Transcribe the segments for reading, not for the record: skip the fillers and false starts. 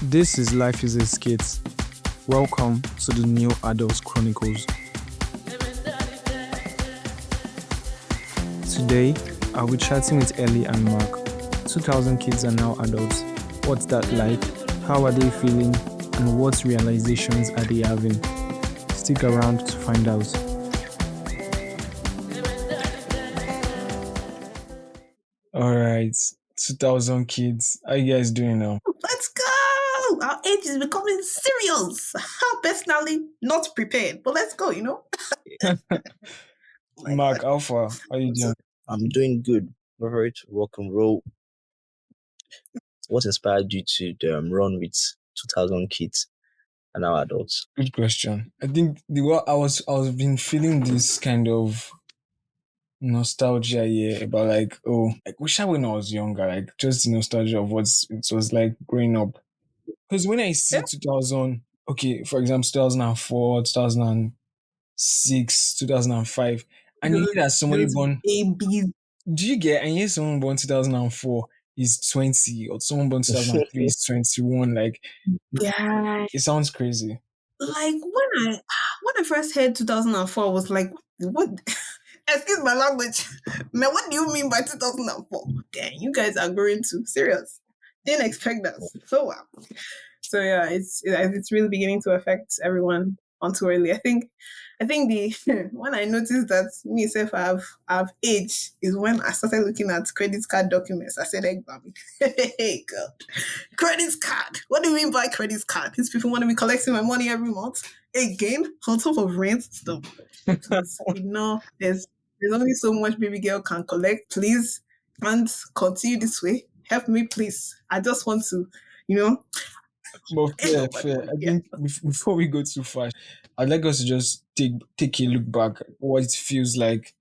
This is Life is a Skit. Welcome to the New Adults Chronicles. Today, I'll be chatting with Ellie and Mark. 2000 kids are now adults. What's that like? How are they feeling? And what realizations are they having? Stick around to find out. Alright, 2000 kids. How you guys doing now? Let's go! Our age is becoming serious. Personally, not prepared, but let's go, Mark, how far? How you doing? I'm doing good. Favorite rock and roll. What inspired you to run with 2000 kids and now adults? Good question. I think the way I was been feeling this kind of nostalgia here about like wish I when I was younger, like just the nostalgia of what it was like growing up. Because when I see Yeah. 2000, okay, for example, 2004, 2006, 2005, and you hear that somebody Those born, babies. do you get, and you hear someone born 2004 is 20, or someone born 2003 is 21, like Yeah. it sounds crazy. Like when I first heard 2004, I was like, what? Excuse my language. Man, what do you mean by 2004? Damn, you guys are growing too serious. Didn't expect that. So wow. So yeah, it's really beginning to affect everyone on too early. I think the when I noticed that me self I've aged is when I started looking at credit card documents. I said, hey, mommy, hey God, credit card. What do you mean by credit card? These people want to be collecting my money every month again on top of rent stuff. Please, there's only so much baby girl can collect. Please, and continue this way. Help me, please. I just want to, you know, But end fair, up at the fair. money. I Yeah. think before we go too far, I'd like us to just take a look back at what it feels like,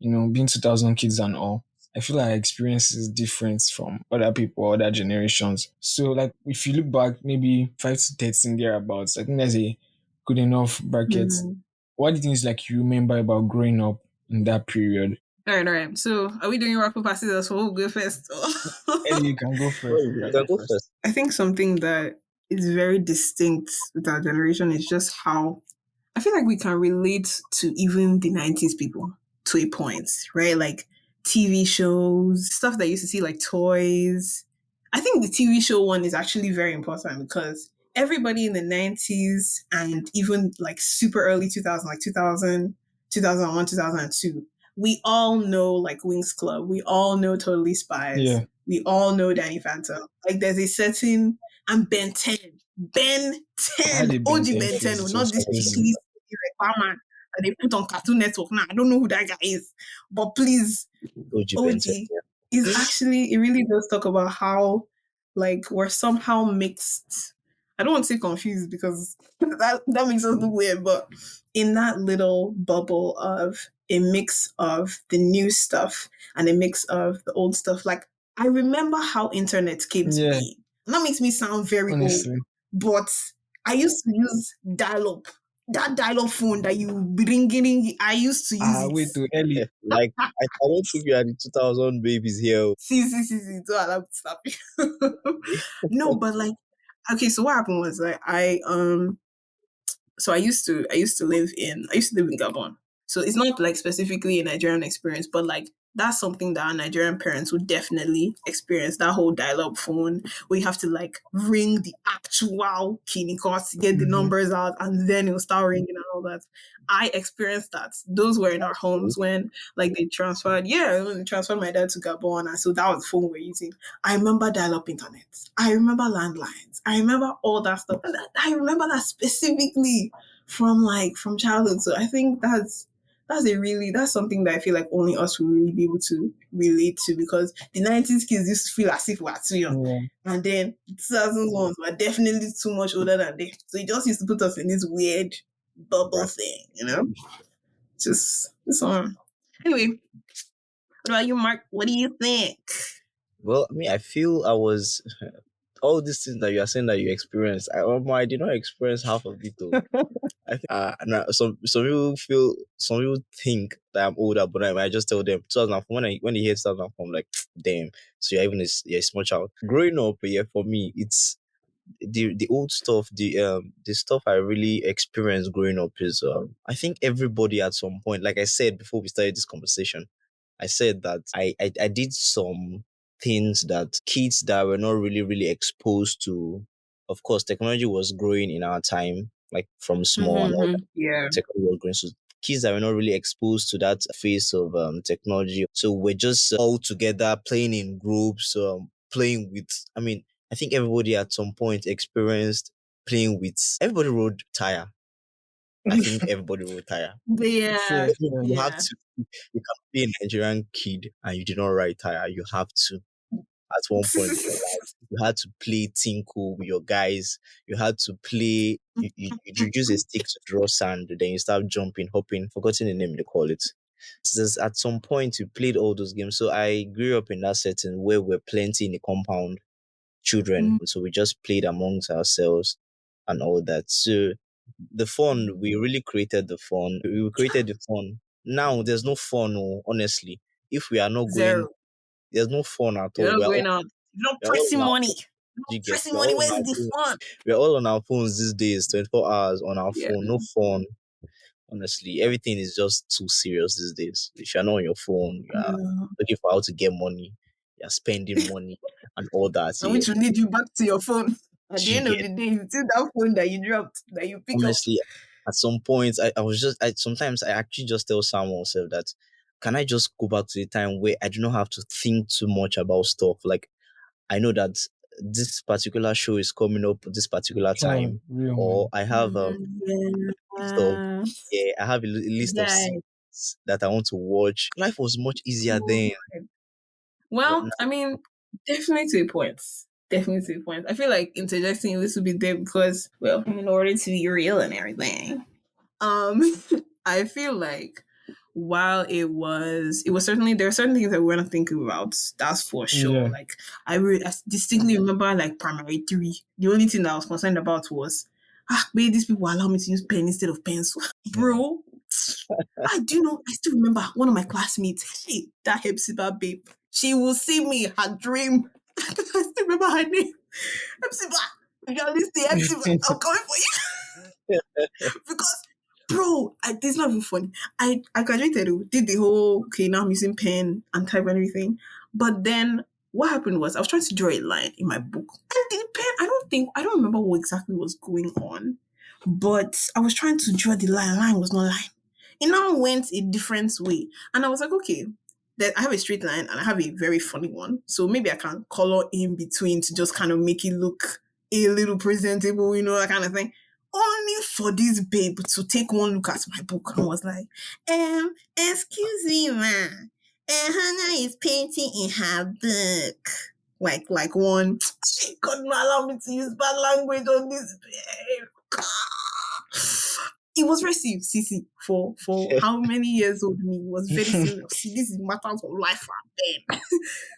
being 2000 kids and all. I feel like our experience is different from other people, other generations. So, like, if you look back, maybe 5 to 13 thereabouts, I think that's a good enough bracket. Mm. What do you think is like you remember about growing up in that period? All right. So, are we doing rock paper scissors? So, who will go first? Ellie, you can go Well, first. You you can can go go first. first. I think something that is very distinct with our generation is just how I feel like we can relate to even the 90s people to a point, right? Like TV shows, stuff that you used to see, like toys. I think the TV show one is actually very important because everybody in the 90s and even like super early 2000, like 2000, 2001, 2002, we all know like Wings Club. We all know Totally Spies. Yeah. We all know Danny Phantom. Like there's a certain, and Ben 10. Ben I had 10, a Ben OG 10 Ben 10, phase. It not was this crazy. cheeky Batman that they put on Cartoon Network. Now I don't know who that guy is, but please, OG Bente. OG is actually, it really does talk about how like we're somehow mixed. I don't want to say confused because that makes us look weird, but in that little bubble of a mix of the new stuff and a mix of the old stuff. Like I remember how internet came to Yeah, be. And that makes me sound very old, honestly. but I used to use dial-up. That dial-up phone that you ringing, I used to use Wait it. to Ellie. Like, I don't think you are the 2000 babies here. See, don't allow me to stop you. No, but like, okay, so what happened was like so I used to live in Gabon. So it's not like specifically a Nigerian experience, but like that's something that our Nigerian parents would definitely experience. That whole dial-up phone where you have to like ring the actual Kinikos to get the Mhm. numbers out and then it'll start ringing and all that. I experienced that. Those were in our homes when like when they transferred my dad to Gabon and so that was the phone we're using. I remember dial-up internet. I remember landlines. I remember all that stuff. And I remember that specifically from childhood. So I think that's something that I feel like only us will really be able to relate to because the 90s kids used to feel as if we're too young. Yeah. And then the 2000s ones were definitely too much older than them. So it just used to put us in this weird bubble thing. Just this one. Anyway, what about you, Mark? What do you think? Well, I mean, I feel I was all these things that you are saying that you experienced. I did not experience half of it though. I think some people think that I'm older, but I just tell them 2004 when they hear 2004, I'm like, damn. So you're a small child. Growing up, yeah, for me, the old stuff, the stuff I really experienced growing up is I think everybody at some point, like I said before we started this conversation, I said that I did some things that kids that were not really exposed to. Of course, technology was growing in our time, like from small and all that. Yeah. Technology was growing. So kids that were not really exposed to that phase of technology. So we're just all together playing in groups, playing with, I mean, I think everybody at some point experienced playing with, everybody rode tire. I think everybody rode tire. But yeah, Fair, fair. You have yeah. to, you can be a Nigerian kid and you did not ride tire. You have to, at one point in your life, you had to play tinkle with your guys. You had to play, you use a stick to draw sand, then you start jumping, hopping, forgotten the name they call it. So at some point, you played all those games. So I grew up in that setting where we're plenty in the compound, children. Mm, So we just played amongst ourselves and all that. So the fun, we really created the fun. We created the fun. Now there's no fun, oh, honestly. If we are not going, zero. there's no fun at You're all. not going out. You're not We are all pressing on our money. phone. You're not You get, pressing money. Where's the fun? we are all on our phones these days, 24 hours on our Yeah. phone, no fun. Honestly, everything is just too serious these days. If you're not on your phone, you are Yeah. looking for how to get money, you're spending money and all that. And Yeah, which will lead you back to your phone. At the you end of get. the day, it's still that phone that you dropped that you pick up. Honestly, at some point, I was just, sometimes I actually just tell someone self that, can I just go back to the time where I do not have to think too much about stuff? Like, I know that this particular show is coming up at this particular Time, time, real or man. I have list of, Yeah. yeah, I have a list of Guys. series that I want to watch. Life was much easier then, but Well, now, I mean, definitely to a point. Definitely to a point. I feel like interjecting a little bit there because, well, in order to be real and everything, um, I feel like while it was certainly there are certain things that we're not thinking about. That's for sure. Yeah. Like I distinctly remember like primary three. The only thing that I was concerned about was wait, these people allow me to use pen instead of pencil, bro. I do know. I still remember one of my classmates. Hey, that Hepzibah babe. She will see me in her dream. I still remember her name. Hepzibah. You're listening, Hepzibah. I'm coming for you. Because, bro, it's not even funny. I graduated, did the whole, okay, now I'm using pen and type and everything. But then what happened was I was trying to draw a line in my book. And the pen, I don't remember what exactly was going on. But I was trying to draw the line. Line was not line. It now went a different way. And I was like, okay, that I have a straight line and I have a very funny one. So maybe I can color in between to just kind of make it look a little presentable, that kind of thing. Only for this babe to take one look at my book and was like, excuse me, ma. Hannah is painting in her book. Like one, she couldn't allow me to use bad language on this babe. It was very serious, Sisi, for how many years old me. It was very serious. See, this is matters of life and pain.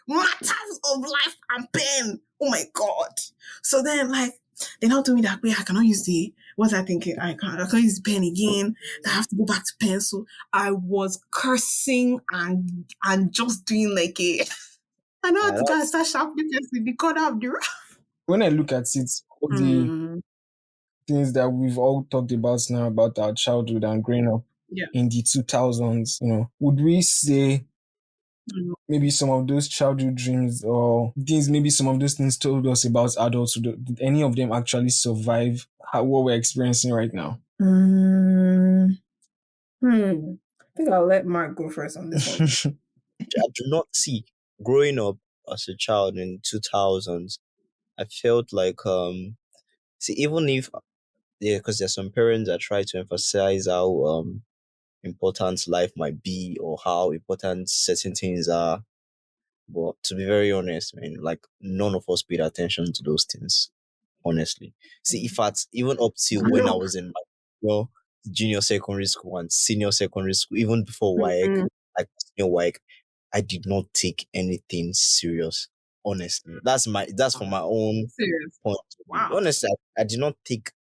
Matters of life and pain. Oh my god. So then, like, they now told me that wait, I cannot use the what's I thinking? I can't use the pen again. I have to go back to pencil. I was cursing and just doing like a I know how to that, go and start sharpening pencil in the corner of the room. When I look at it, all the Mm, things that we've all talked about now about our childhood and growing up yeah. in the 2000s, would we say Mm. maybe some of those childhood dreams or things, maybe some of those things told us about adulthood, did any of them actually survive what we're experiencing right now? Mm, I think I'll let Mark go first on this one. I do not see, growing up as a child in 2000s, I felt like, see, even if, yeah, because there's some parents that try to emphasize how important life might be or how important certain things are. But to be very honest, I mean, like, none of us paid attention to those things, honestly. See, in fact, even up till when I No. was in my, junior secondary school and senior secondary school, even before WAEC, Mm-mm. like senior WAEC, I did not take anything serious. Honestly, that's from my own Serious. point of view. Wow. Honestly, I did not take.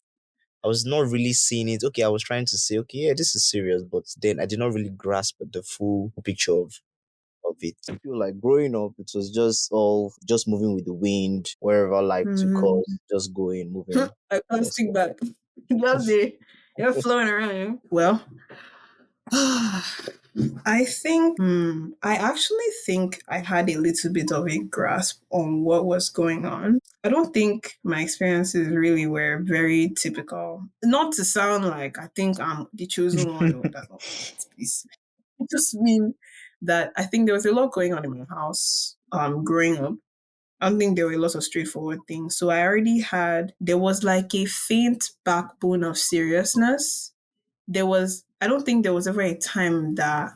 I was not really seeing it. Okay, I was trying to say, okay, yeah, this is serious, but then I did not really grasp the full picture of it. I feel like growing up, it was just all just moving with the wind, wherever life took Mhm. us, just going, moving. I can't Yes. stick back. Just the you're flowing around. Well, I think I actually think I had a little bit of a grasp on what was going on. I don't think my experiences really were very typical. Not to sound like I think I'm the chosen one. No, that's not what it is. It just mean that I think there was a lot going on in my house growing up. I don't think there were lots of straightforward things. So I already had there was like a faint backbone of seriousness. I don't think there was ever a time that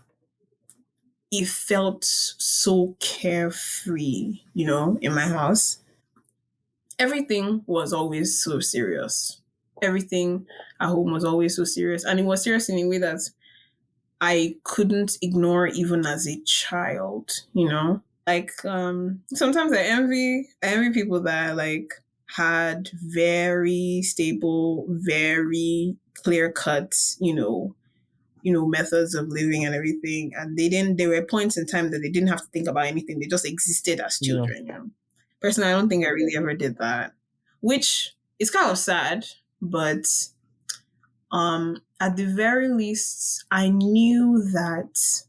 it felt so carefree, in my house. Everything was always so serious. Everything at home was always so serious. And it was serious in a way that I couldn't ignore even as a child. Like sometimes I envy people that like had very stable, very clear cut, methods of living and everything. And there were points in time that they didn't have to think about anything. They just existed as Yeah. children. Personally, I don't think I really ever did that, which is kind of sad, but at the very least, I knew that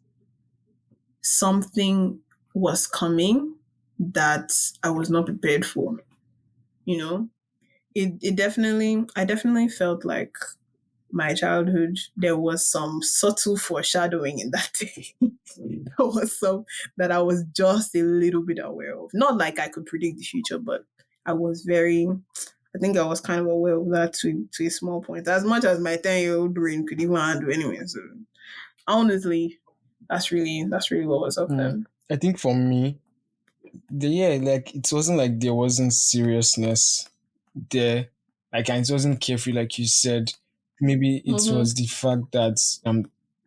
something was coming that I was not prepared for, you know? I definitely felt like my childhood, there was some subtle foreshadowing in that day. There was some that I was just a little bit aware of. Not like I could predict the future, but I think I was kind of aware of that to a small point, as much as my 10-year-old brain could even handle anyway. So honestly, that's really what was up Mm. then. I think for me, like it wasn't like there wasn't seriousness there. Like, and it wasn't carefree, like you said. Maybe it Mm-hmm. was the fact that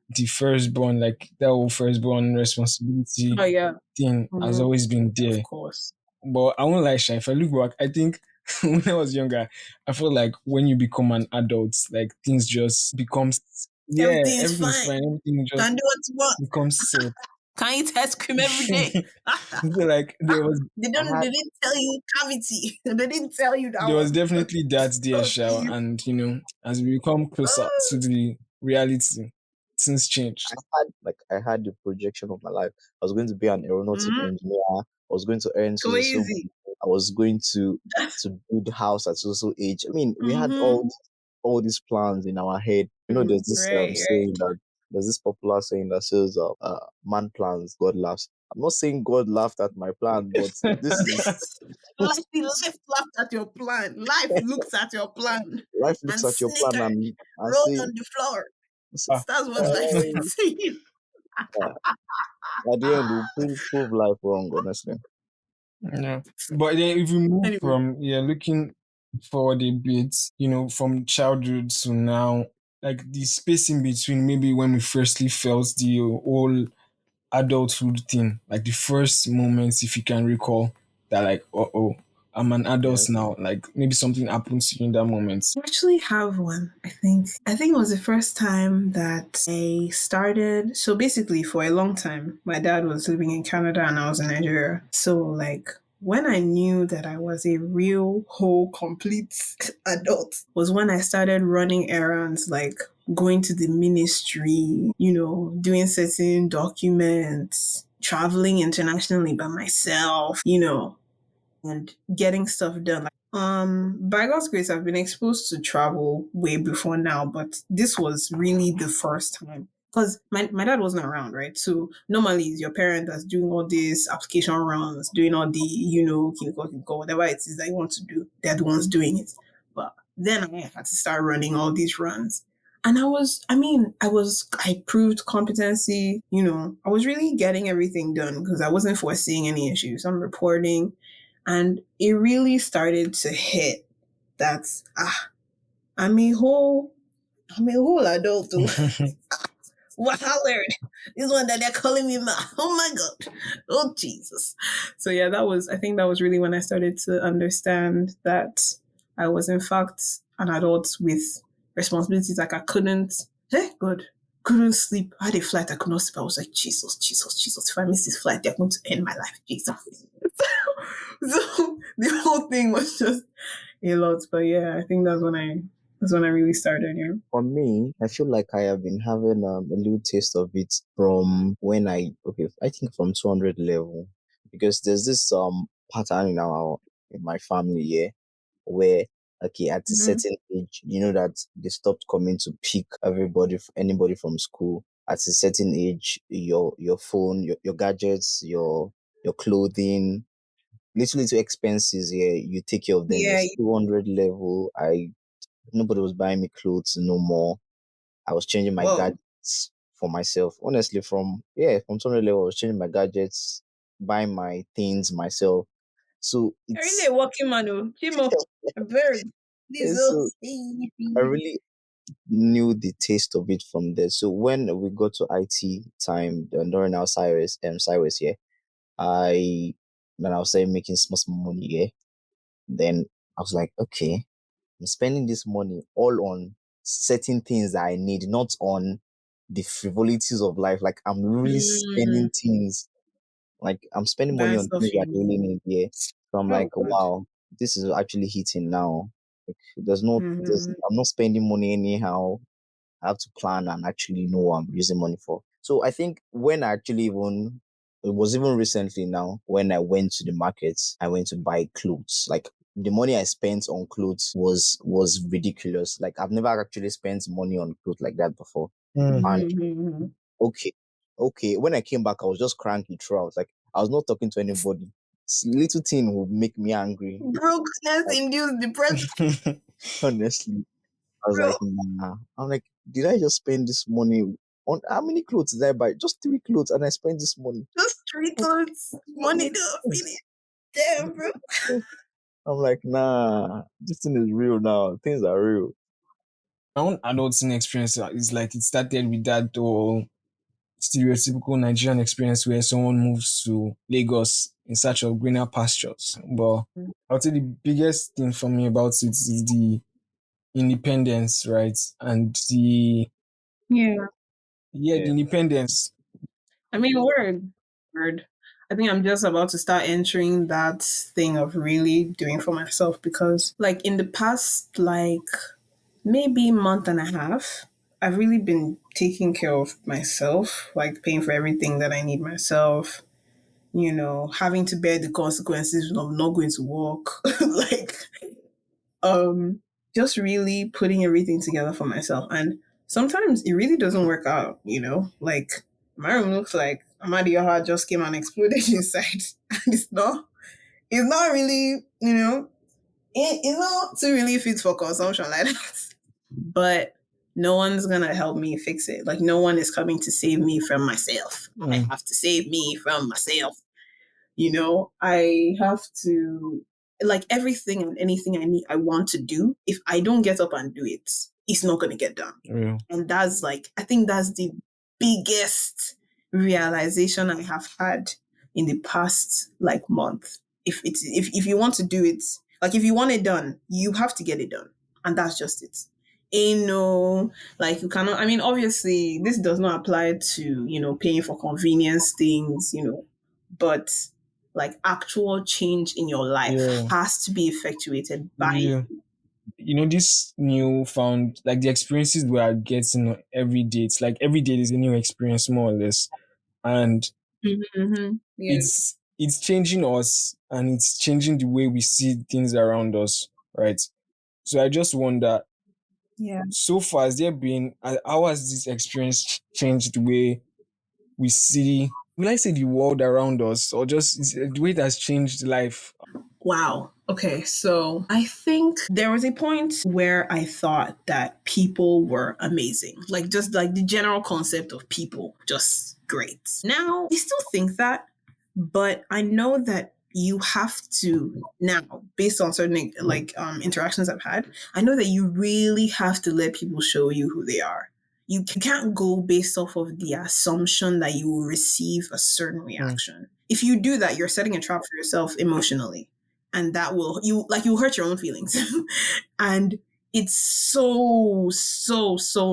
the firstborn, like that whole firstborn responsibility Oh yeah. thing has Mm-hmm. always been Of there. course. But I won't lie, Sha, if I look back, I think when I was younger, I felt like when you become an adult, like things just becomes, yeah, Everything is everything's fine. fine, everything just Can do what you want. becomes set. Can eat ice cream every day. So like I had They didn't tell you cavity. They didn't tell you that there was one. definitely that there, Oh, Sha, geez. and as we become closer to the reality, things changed. I had the projection of my life. I was going to be an aeronautic Mm-hmm. engineer. I was going to earn so Too so so easy. money. I was going to build a house at so so age. I mean, we had Mm-hmm. all these plans in our head. There's this Right, right. saying that there's this popular saying that says, "Man plans, God laughs." I'm not saying God laughed at my plan, but this is Life laughed at your plan. Life looks at your plan life looks and at your plan snickered, and rolled say, on the floor. Ah, That's what life uh, is saying. uh, at the end, we'll prove life wrong, honestly. yeah. But then if we move Anyway, from looking forward a bit, from childhood to now, like the space in between, maybe when we firstly felt the whole adulthood thing, like the first moments, if you can recall, that like, oh, I'm an adult Yeah. now. Like maybe something happened to you in that moment. I actually have one, I think. I think it was the first time that I started. So basically, for a long time, my dad was living in Canada and I was in Nigeria. So, like, when I knew that I was a real, whole, complete adult was when I started running errands, like going to the ministry, doing certain documents, traveling internationally by myself, and getting stuff done. Like, by God's grace, I've been exposed to travel way before now, but this was really the first time. Because my dad wasn't around, right? So normally it's your parent that's doing all these application runs, doing all the, clinical, whatever it is that you want to do. They're the ones doing it. But then I had to start running all these runs. And I proved competency, I was really getting everything done because I wasn't foreseeing any issues. I'm reporting, and it really started to hit that I'm a whole I'm a whole adult too. What I learned. This one that they're calling me ma. Oh my god. Oh Jesus. So yeah, I think that was really when I started to understand that I was in fact an adult with responsibilities like I couldn't. Hey, good. couldn't sleep. I had a flight, I could not sleep. I was like, Jesus, Jesus, Jesus. If I miss this flight, they're going to end my life. Jesus. So the whole thing was just a lot. But yeah, I think that's when I really started, yeah. For me, I feel like I have been having a little taste of it from when I think from 200 level, because there's this pattern in my family, yeah, where okay, at a Mm-hmm. certain age, you know that they stopped coming to pick anybody from school. At a certain age, your phone, your gadgets, your clothing, little expenses, yeah, you take care of them. Yeah. It's 200 level. I Nobody was buying me clothes no more. I was changing my Whoa. gadgets for myself. Honestly, from 200 level, I was changing my gadgets, buying my things myself. So You're really a working man, oh. Chimo. I'm very. This so I baby. really knew the taste of it from there. So when we got to IT time during our Cyrus, yeah, I then I was saying making small money, yeah. Then I was like, okay, I'm spending this money all on certain things that I need, not on the frivolities of life. Like I'm really Mm, spending things, like I'm spending money buying on stuff things that I you really need. need. Yeah. So I'm Oh, like, good. wow, this is actually hitting now. Like, Mm-hmm. I'm not spending money anyhow. I have to plan and actually know what I'm using money for. So I think when I actually even it was even recently now when I went to the markets, I went to buy clothes. Like the money I spent on clothes was ridiculous. Like I've never actually spent money on clothes like that before. Mm. And Mm-hmm. okay, okay, when I came back, I was just cranky throughout. Like I was not talking to anybody. Little thing would make me angry. Brokenness Like induced depression, honestly. I was bro. like, nah. I'm like, did I just spend this money on how many clothes did I buy? Just three clothes, and I spent this money. Just street clothes. Money to finish. Damn, bro. I'm like, nah, this thing is real now. Things are real. My own adulting experience is like it started with that whole stereotypical Nigerian experience where someone moves to Lagos in search of greener pastures. But I would say the biggest thing for me about it is the independence, right? And Yeah. Yeah. the independence. I mean, word. I think I'm just about to start entering that thing of really doing for myself because, like, in the past, like, maybe month and a half, I've really been taking care of myself, like paying for everything that I need myself, having to bear the consequences of not going to work, like um just really putting everything together for myself. And sometimes it really doesn't work out, like my room looks like Amadi Yoha just came and exploded inside. And it's not really, it's not too really fit for consumption like that. But no one's gonna help me fix it. Like no one is coming to save me from myself. I Mm. have to save me from myself. I have to, like, everything and anything I want to do. If I don't get up and do it, it's not going to get done. Real. And that's, like, I think that's the biggest realization I have had in the past, like, month. If you want to do it, like, if you want it done, you have to get it done. And that's just it. Ain't no, like, you cannot, I mean, obviously this does not apply to, paying for convenience things, but like actual change in your life Yeah. has to be effectuated by Real. you. This new found, like the experiences we are getting every day, it's like every day is a new experience, more or less. And Mm-hmm. Yeah. it's changing us and it's changing the way we see things around us, right? So I just wonder, Yeah. so far, has there been, how has this experience changed the way we see, will I say the world around us, or just the way it has changed life? Wow. Okay. So I think there was a point where I thought that people were amazing. Like, just like the general concept of people, just great. Now, I still think that, but I know that you have to now, based on certain like interactions I've had, I know that you really have to let people show you who they are. You can't go based off of the assumption that you will receive a certain Mm. reaction. If you do that, you're setting a trap for yourself emotionally, and that will you hurt your own feelings. And it's so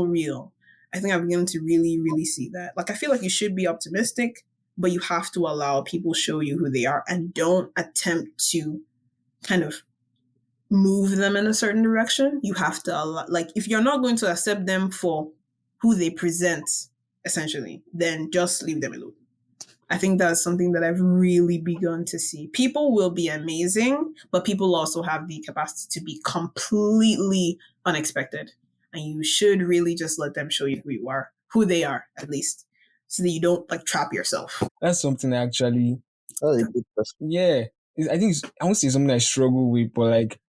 real. I think I'm beginning to really, really see that. Like, I feel like you should be optimistic, but you have to allow people show you who they are and don't attempt to kind of move them in a certain direction. You have to allow, like, if you're not going to accept them for who they present, essentially, then just leave them alone. I think that's something that I've really begun to see. People will be amazing, but people also have the capacity to be completely unexpected. And you should really just let them show you who you are, who they are, at least, so that you don't like trap yourself. That's something I actually, That's a good question. yeah. I think I won't say something I struggle with, but like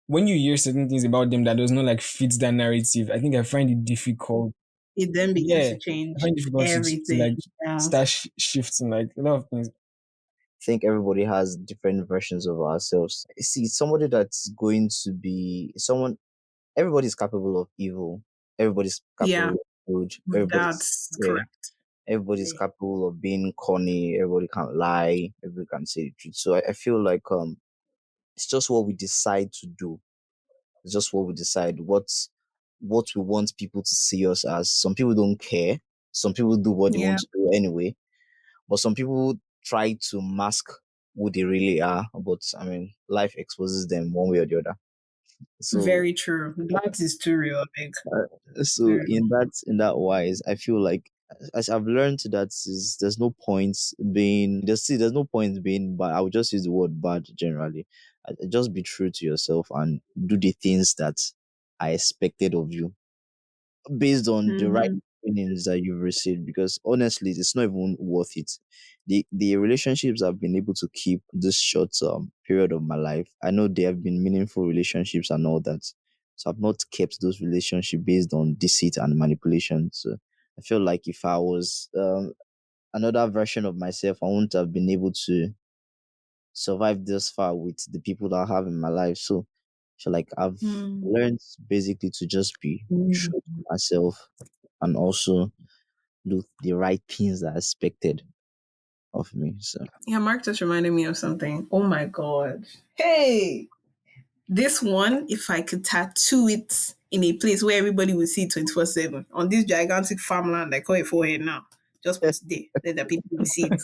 when you hear certain things about them that does not like fit that narrative, I think I find it difficult. It then begins Yeah, to I change find it difficult to everything. like Yeah. start shifting like a lot of things. I think everybody has different versions of ourselves. See, somebody that's going to be someone, everybody's capable of evil. Everybody's Yeah, capable of good. Everybody's, that's yeah, correct. everybody's Yeah. capable of being corny. Everybody can lie. Everybody can say the truth. So I feel like it's just what we decide to do. It's just what we decide. What we want people to see us as. Some people don't care. Some people do what they Yeah, want to do anyway. But some people try to mask who they really are. But I mean, life exposes them one way or the other. So very true. That is too real, I think. so Very. in that wise, I feel like as I've learned that is there's no point being there's no point being bad. I would just use the word bad generally. Just be true to yourself and do the things that I expected of you based on the right Mm-hmm. opinions that you've received, because honestly it's not even worth it. The relationships I've been able to keep this short period of my life, I know they have been meaningful relationships and all that, so I've not kept those relationships based on deceit and manipulation. So I feel like if I was another version of myself, I wouldn't have been able to survive this far with the people that I have in my life. So I feel like I've Mm. learned basically to just be true to myself and also do the right things that are expected of me. So Yeah, Mark just reminded me of something. Oh my god. Hey, this one, if I could tattoo it in a place where everybody will see 24/7 on this gigantic farmland I call it forehead now. Just put it there, let the people will see it.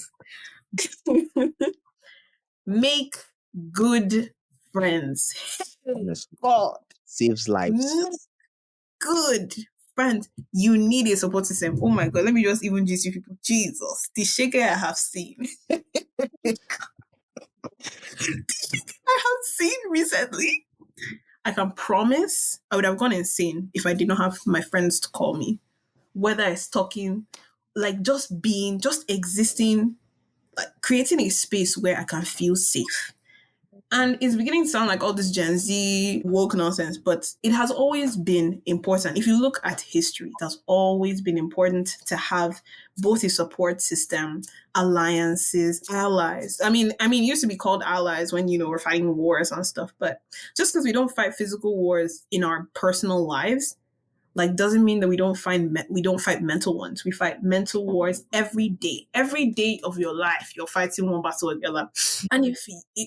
Make good friends. Hey, honestly, God. saves lives. Make good friends. You need a support system. Oh my God. Let me just even just you people. Jesus. The shaker I have seen. I have seen recently. I can promise I would have gone insane if I did not have my friends to call me. Whether it's talking, like just being, just existing, like creating a space where I can feel safe. And it's beginning to sound like all this Gen Z woke nonsense, but it has always been important. If you look at history, it has always been important to have both a support system, alliances, allies. I mean, it used to be called allies when we're fighting wars and stuff. But just because we don't fight physical wars in our personal lives, like doesn't mean that we don't fight mental ones. We fight mental wars every day. Every day of your life, you're fighting one battle or the other. And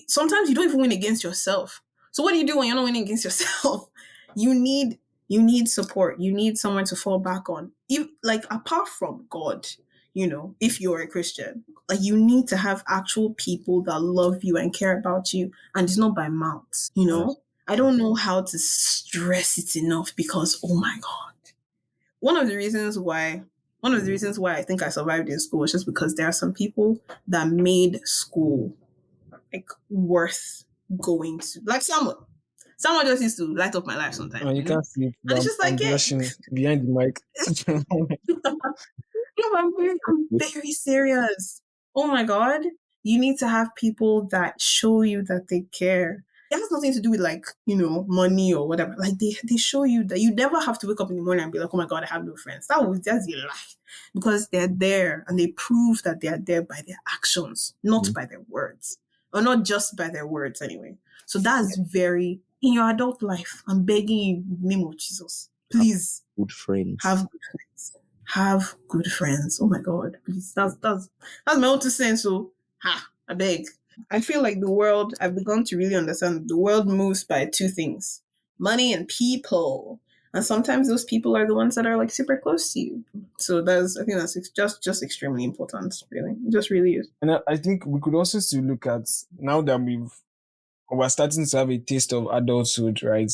sometimes you don't even win against yourself. So what do you do when you're not winning against yourself? You need you need support. You need someone to fall back on. If, like apart from God, if you're a Christian, like you need to have actual people that love you and care about you, and it's not by mouth. Honestly. I don't know how to stress it enough because oh my God, one of the reasons why I think I survived in school was just because there are some people that made school like worth going to. Like someone just used to light up my life Oh, sometimes, you can't sleep. and it's just I'm like, yeah, blushing behind the mic. no, I'm very serious. Oh my God. You need to have people that show you that they care. It has nothing to do with like, money or whatever. Like they show you that you never have to wake up in the morning and be like, oh my God, I have no friends. That's a lie. Because they're there and they prove that they are there by their actions, not Mhm. by their words. Or not just by their words anyway. So that's very in your adult life. I'm begging you in the name of Jesus. Have Please good friends. have good friends. Have good friends. Oh my God, please. That's my own two cents. So, I beg. I feel like I've begun to really understand the world moves by two things: money and people. And sometimes those people are the ones that are like super close to you. So that's I think that's just extremely important, really. It just really is. And I think we could also still look at, now that we're starting to have a taste of adulthood, right?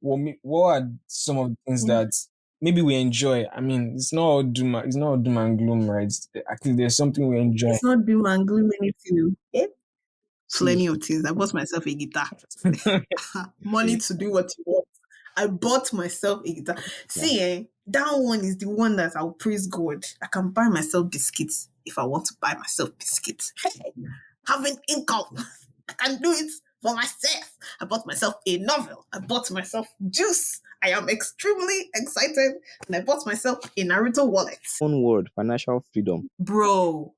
What are some of the things Yeah. that maybe we enjoy? I mean, it's not all doom and gloom, right? I think there's something we enjoy. It's not doom and gloom anything. Eh? Plenty See, of things. I bought myself a guitar. Money to do what you want. I bought myself a guitar. yeah, See, that one is the one that I'll praise God. I can buy myself biscuits if I want to buy myself biscuits. Hey, having income, I can do it for myself. I bought myself a novel. I bought myself juice. I am extremely excited, and I bought myself a Naruto wallet. one word, financial freedom. Bro.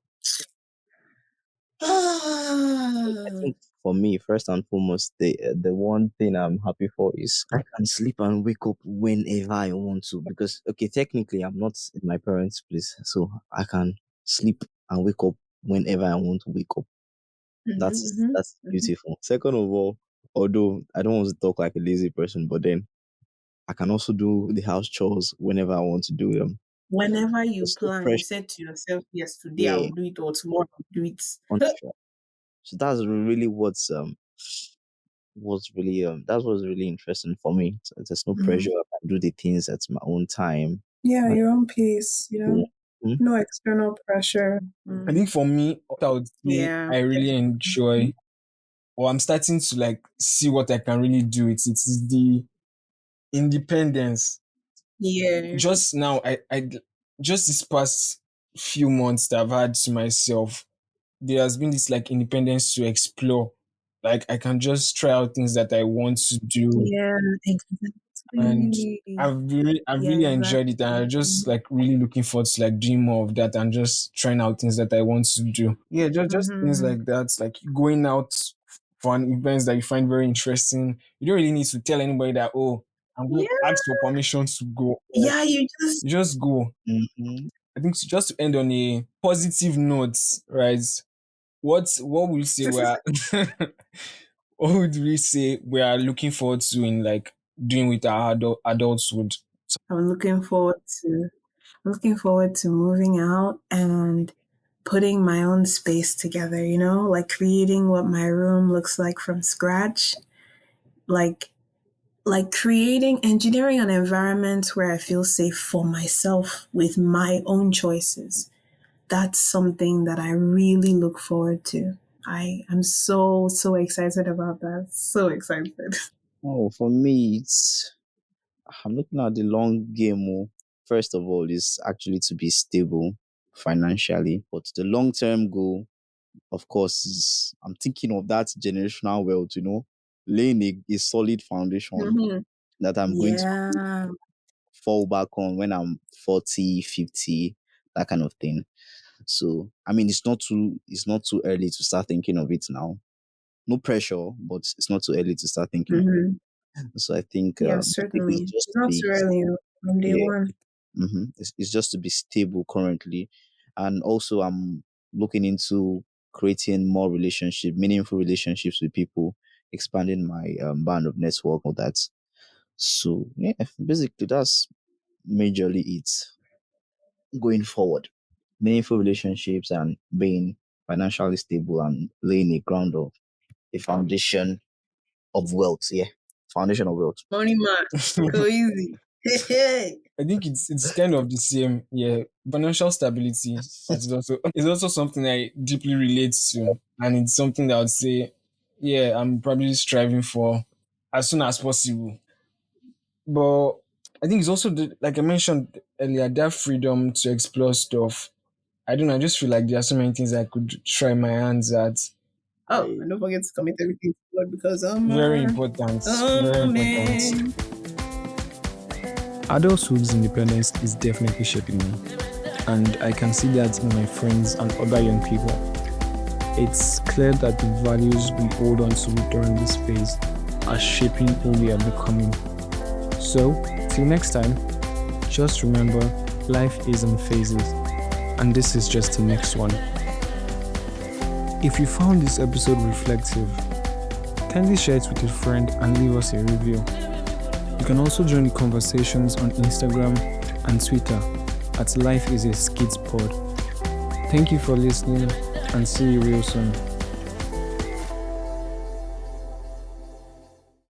I think for me, first and foremost, the one thing I'm happy for is I can sleep and wake up whenever I want to. Because okay, technically, I'm not in my parents' place, so I can sleep and wake up whenever I want to wake up. That's beautiful. Second of all, although I don't want to talk like a lazy person, but then I can also do the house chores whenever I want to do them. Whenever you There's no plan, you pressure. said to yourself, yes, today I Yeah, will do it, or tomorrow I will do it. on track. So that's really what's really that's what's really interesting for me. So there's no pressure. Mhm. I can do the things at my own time. Yeah, And your own pace, mm, no external pressure. I Mm. think for me, what I would say Yeah, I really definitely. enjoy, or I'm starting to like see what I can really do. It's the independence. Yeah. Just now, I just this past few months that I've had to myself, there has been this like independence to explore. Like I can just try out things that I want to do, Yeah, and exactly. I've Yeah, really enjoyed it, and exactly. I'm just like really looking forward to like doing more of that and just trying out things that I want to do. Yeah, just things Mm-hmm. like that, like going out for an event that you find very interesting. You don't really need to tell anybody that, oh, I'm going to Yeah, ask for permission to go. Or yeah, you just you just go. mm-hmm. I think just to end on a positive note, right? What will you say we are what would we say we are looking forward to in like doing with our adulthood? I'm looking forward to moving out and putting my own space together, like creating what my room looks like from scratch. Like creating engineering an environment where I feel safe for myself with my own choices. That's something that I really look forward to. I am so excited about that. So excited. Oh, for me, I'm looking at the long game. Oh. First of all, is actually to be stable financially, but the long term goal, of course, is I'm thinking of that generational wealth. Laying a solid foundation Hmm. that I'm going to Yeah. fall back on when I'm 40, 50, that kind of thing. So, I mean, it's not too early to start thinking of it now. No pressure, but it's not too early to start thinking of it. Hmm. So I think Yeah, basically it's certainly. just It's to not be too early from day yeah, one. it's just to be stable currently, and also I'm looking into creating more meaningful relationships with people, expanding my band of network, all that. So yeah, basically that's majorly it going forward. Meaningful relationships and being financially stable and laying a ground of a foundation of wealth. Yeah, foundation of wealth. Money man. Go easy. Hey, hey. I think it's kind of the same. Yeah, financial stability that is also something I deeply relate to, and it's something that I would say, yeah, I'm probably striving for as soon as possible. But I think it's also like I mentioned earlier, that freedom to explore stuff. I don't know. I just feel like there are so many things I could try my hands at. Oh, I and don't forget to commit everything to God because Very important. Very important. Amen. Adulthood's independence is definitely shaping me, and I can see that in my friends and other young people. It's clear that the values we hold on to during this phase are shaping who we are becoming. So, till next time, just remember life is in phases, and this is just the next one. If you found this episode reflective, kindly share it with a friend and leave us a review. You can also join the conversations on Instagram and Twitter at Life is a Skids Pod. Thank you for listening and see you real soon.